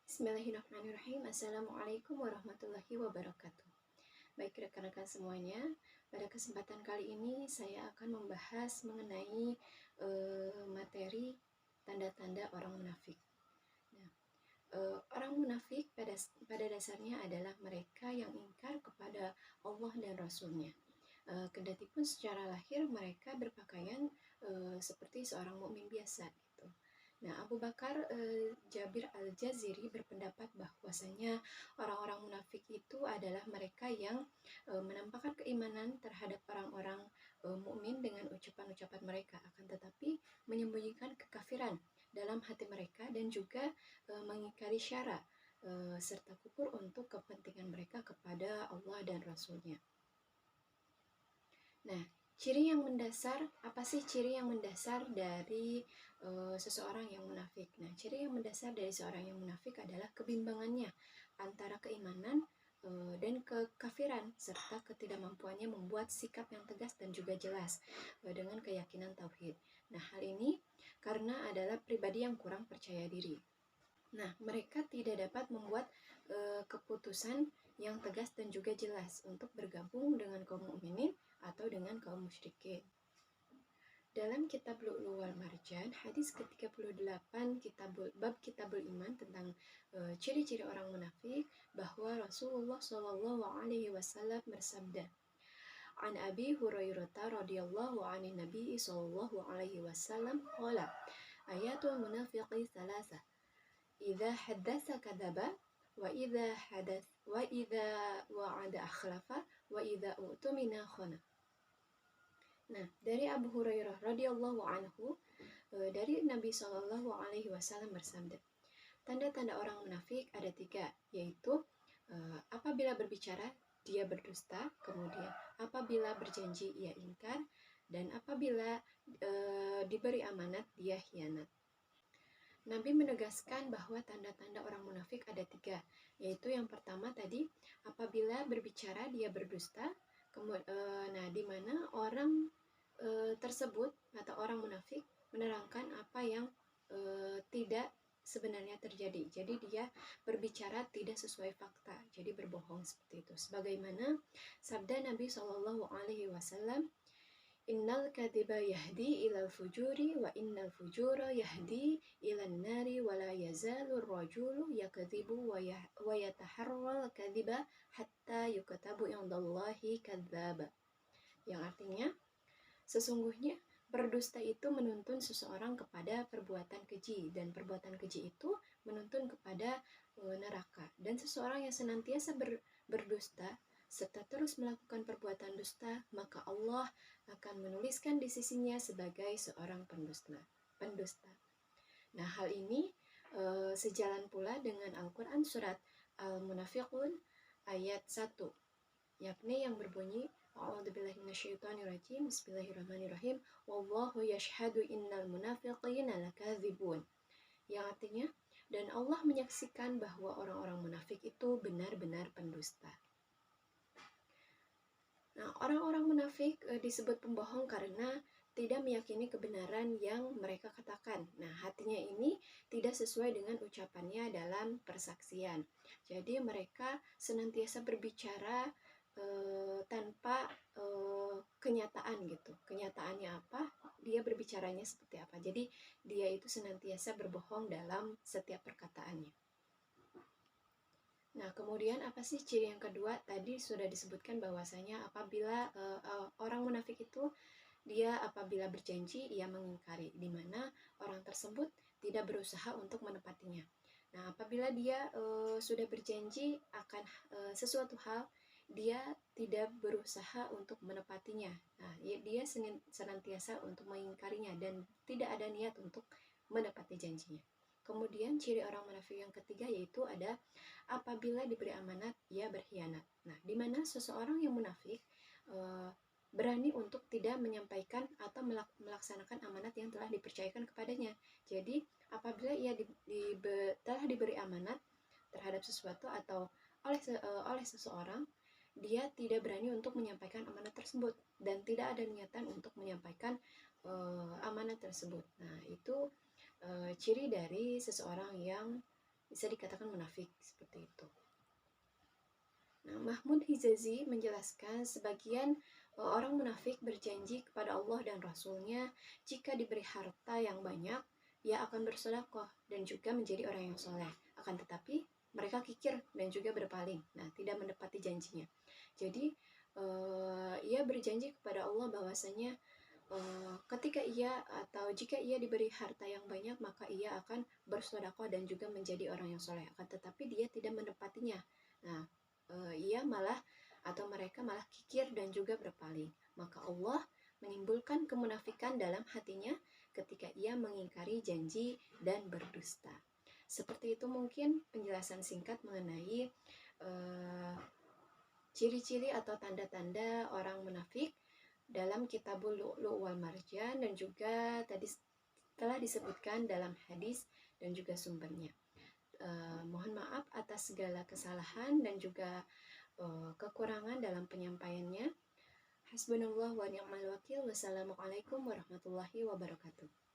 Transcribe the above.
Bismillahirrahmanirrahim. Assalamualaikum warahmatullahi wabarakatuh. Baik rekan-rekan semuanya, pada kesempatan kali ini saya akan membahas mengenai materi tanda-tanda orang munafik. Nah, orang munafik pada dasarnya adalah mereka yang ingkar kepada Allah dan Rasul-Nya. Kendati pun secara lahir mereka berpakaian seperti seorang mukmin biasa gitu. Nah, Abu Bakar Jabir Al-Jaziri berpendapat bahwasanya orang-orang munafik itu adalah mereka yang menampakkan keimanan terhadap orang-orang mukmin dengan ucapan-ucapan mereka, akan tetapi menyembunyikan kekafiran dalam hati mereka dan juga mengingkari syara serta kufur untuk kepentingan mereka kepada Allah dan Rasul-Nya. Nah, apa sih ciri yang mendasar dari seseorang yang munafik? Nah, ciri yang mendasar dari seorang yang munafik adalah kebimbangannya antara keimanan dan kekafiran serta ketidakmampuannya membuat sikap yang tegas dan juga jelas dengan keyakinan tauhid. Nah, hal ini karena adalah pribadi yang kurang percaya diri. Nah, mereka tidak dapat membuat keputusan yang tegas dan juga jelas untuk bergabung dengan kaum mukminin atau dengan kaum musyrikin. Dalam kitab Lu'lu' wal Marjan, hadis ke-38 bab Kitabul Iman tentang ciri-ciri orang munafik, bahwa Rasulullah Shallallahu alaihi wasallam bersabda, An Abi Hurairah radhiyallahu anhu Nabi sallallahu alaihi wasallam qala ayatul munafiqi thalatha idza haddasa kadzaba wa idza wa'ada akhlafa wa idza u'tumina khana. Nah, dari Abu Hurairah radhiyallahu anhu dari Nabi Shallallahu alaihi wasallam bersabda, tanda-tanda orang munafik ada 3, yaitu apabila berbicara dia berdusta, kemudian apabila berjanji ia ingkar, dan apabila diberi amanat dia khianat. Nabi menegaskan bahwa tanda-tanda orang munafik ada 3, yaitu yang pertama tadi, apabila berbicara dia berdusta. Nah, di mana orang tersebut atau orang munafik menerangkan apa yang tidak sebenarnya terjadi. Jadi dia berbicara tidak sesuai fakta, jadi berbohong seperti itu. Sebagaimana sabda Nabi Shallallahu alaihi wasallam, Innal kadhiba yahdi ilal fujuri wa innal fujura yahdi ilan nari wa la yazalu rajulu yakdhibu wa yataharral kadhiba hatta yukatabu indallahi kadzdzaba. Yang artinya, sesungguhnya berdusta itu menuntun seseorang kepada perbuatan keji, dan perbuatan keji itu menuntun kepada neraka. Dan seseorang yang senantiasa berdusta serta terus melakukan perbuatan dusta, maka Allah akan menuliskan di sisinya sebagai seorang pendusta. Nah, hal ini sejalan pula dengan Al-Quran surat Al-Munafiqun ayat 1, yakni yang berbunyi, A'udzubillahi minasyaitonirrajim, Bismillahirrahmanirrahim, Wallahu yashhadu innal munafiqina lakadzibun. Yang artinya, dan Allah menyaksikan bahwa orang-orang munafik itu benar-benar pendusta. Nah, orang-orang munafik disebut pembohong karena tidak meyakini kebenaran yang mereka katakan. Nah, hatinya ini tidak sesuai dengan ucapannya dalam persaksian. Jadi mereka senantiasa berbicara tanpa kenyataan gitu. Kenyataannya apa? Dia berbicaranya seperti apa. Jadi dia itu senantiasa berbohong dalam setiap perkataannya. Nah, kemudian apa sih ciri yang kedua? Tadi sudah disebutkan bahwasanya apabila orang munafik itu dia apabila berjanji ia mengingkari, di mana orang tersebut tidak berusaha untuk menepatinya. Nah, apabila dia sudah berjanji akan sesuatu hal, dia tidak berusaha untuk menepatinya. Nah, dia senantiasa untuk mengingkarinya dan tidak ada niat untuk menepati janjinya. Kemudian ciri orang munafik yang ketiga yaitu ada apabila diberi amanat ia berkhianat. Nah, di mana seseorang yang munafik berani untuk tidak menyampaikan atau melaksanakan amanat yang telah dipercayakan kepadanya. Jadi apabila ia telah diberi amanat terhadap sesuatu atau oleh seseorang, dia tidak berani untuk menyampaikan amanat tersebut dan tidak ada niatan untuk menyampaikan amanat tersebut. Nah, itu ciri dari seseorang yang bisa dikatakan munafik seperti itu. Nah, Mahmud Hijazi menjelaskan sebagian orang munafik berjanji kepada Allah dan Rasulnya jika diberi harta yang banyak, ia akan bersedekah dan juga menjadi orang yang soleh. Akan tetapi mereka kikir dan juga berpaling. Nah, tidak menepati janjinya. Jadi, ia berjanji kepada Allah bahwasanya ketika ia atau jika ia diberi harta yang banyak, maka ia akan bersedekah dan juga menjadi orang yang soleh. Akan tetapi dia tidak menepatinya. Nah, ia malah atau mereka malah kikir dan juga berpaling. Maka Allah menimbulkan kemunafikan dalam hatinya ketika ia mengingkari janji dan berdusta. Seperti itu mungkin penjelasan singkat mengenai ciri-ciri atau tanda-tanda orang munafik dalam Kitabul Lu'lu' wal Marjan, dan juga tadi telah disebutkan dalam hadis dan juga sumbernya. Mohon maaf atas segala kesalahan dan juga kekurangan dalam penyampaiannya. Hasbunallah wa ni'mal wakil. Wassalamualaikum warahmatullahi wabarakatuh.